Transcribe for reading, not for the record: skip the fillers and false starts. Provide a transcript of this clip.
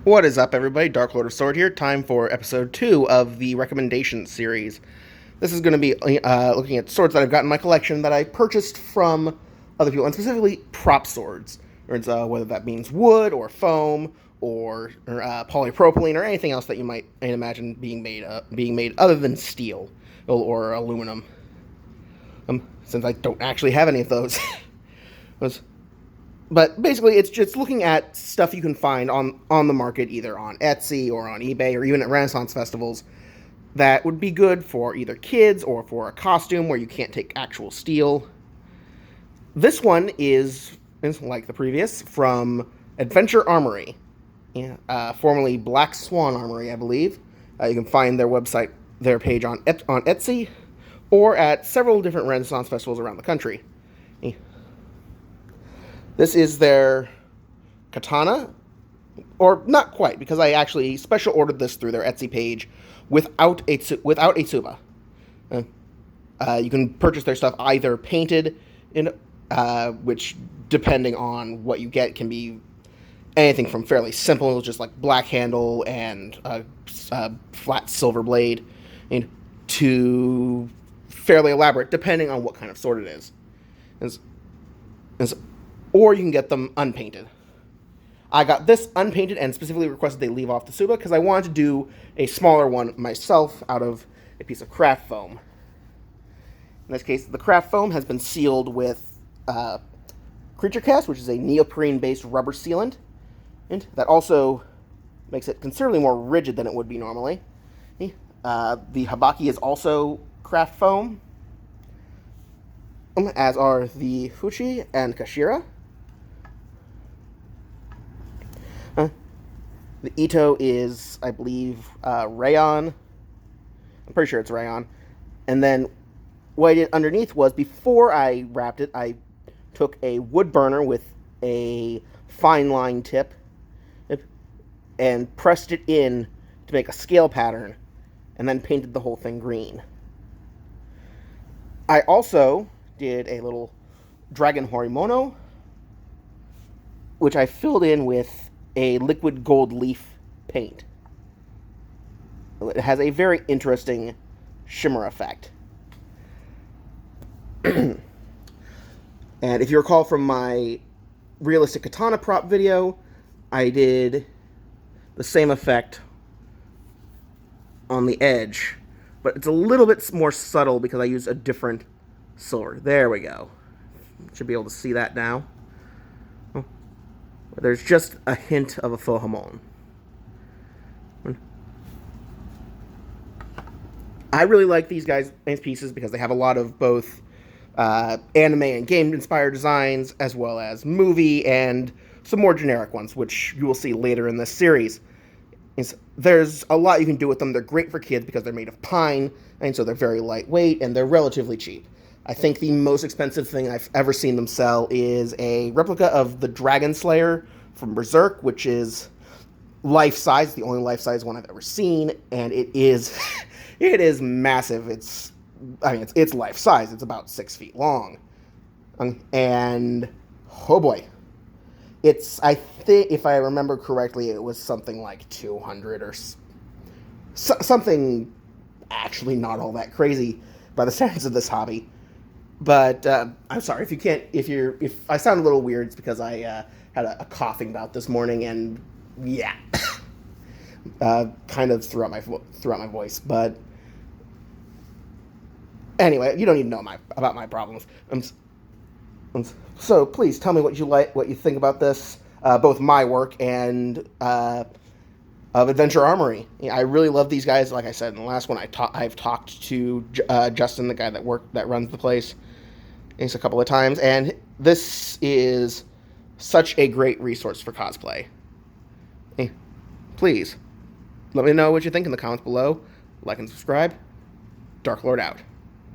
What is up, everybody? Dark Lord of Sword here. Time for episode 2 of the recommendations series. This is going to be looking at swords that I've got in my collection that I purchased from other people, and specifically prop swords. Whether that means wood or foam or polypropylene or anything else that you might imagine being made other than steel or aluminum. Since I don't actually have any of those. But basically, it's just looking at stuff you can find on the market, either on Etsy or on eBay or even at Renaissance festivals, that would be good for either kids or for a costume where you can't take actual steel. This one is like the previous, from Adventure Armory, formerly Black Swan Armory, I believe. You can find their page on Etsy, or at several different Renaissance festivals around the country. This is their katana, or not quite, because I actually special ordered this through their Etsy page without a tsuba. You can purchase their stuff either painted, which, depending on what you get, can be anything from fairly simple, just like black handle and a flat silver blade, to fairly elaborate, depending on what kind of sword it is. Or you can get them unpainted. I got this unpainted and specifically requested they leave off the tsuba because I wanted to do a smaller one myself out of a piece of craft foam. In this case, the craft foam has been sealed with Creature Cast, which is a neoprene-based rubber sealant, and that also makes it considerably more rigid than it would be normally. The habaki is also craft foam, as are the fuchi and kashira. The ito is, I believe, rayon. I'm pretty sure it's rayon. And then what I did underneath was, before I wrapped it, I took a wood burner with a fine line tip and pressed it in to make a scale pattern, and then painted the whole thing green. I also did a little dragon horimono, which I filled in with a liquid gold leaf paint. It has a very interesting shimmer effect. And if you recall from my realistic katana prop video, I did the same effect on the edge, but it's a little bit more subtle because I used a different sword. There we go. Should be able to see that now. There's just a hint of a horimono. I really like these guys' pieces because they have a lot of both anime and game-inspired designs, as well as movie and some more generic ones, which you will see later in this series. There's a lot you can do with them. They're great for kids because they're made of pine, and so they're very lightweight, and they're relatively cheap. I think the most expensive thing I've ever seen them sell is a replica of the Dragon Slayer from Berserk, which is life-size, the only life-size one I've ever seen, and it is it is massive. It's life-size. It's about 6 feet long. And, oh boy. I think, if I remember correctly, it was something like 200 or something actually not all that crazy by the standards of this hobby. But I'm sorry if I sound a little weird. It's because I had a coughing bout this morning, and yeah, kind of threw out my voice. But anyway, you don't need to know about my problems. So please tell me what you think about this, both my work and of Adventure Armory. I really love these guys. Like I said in the last one, I've talked to Justin, the guy that runs the place, a couple of times, and this is such a great resource for cosplay. Please let me know what you think in the comments below. Like and subscribe. Dark Lord out.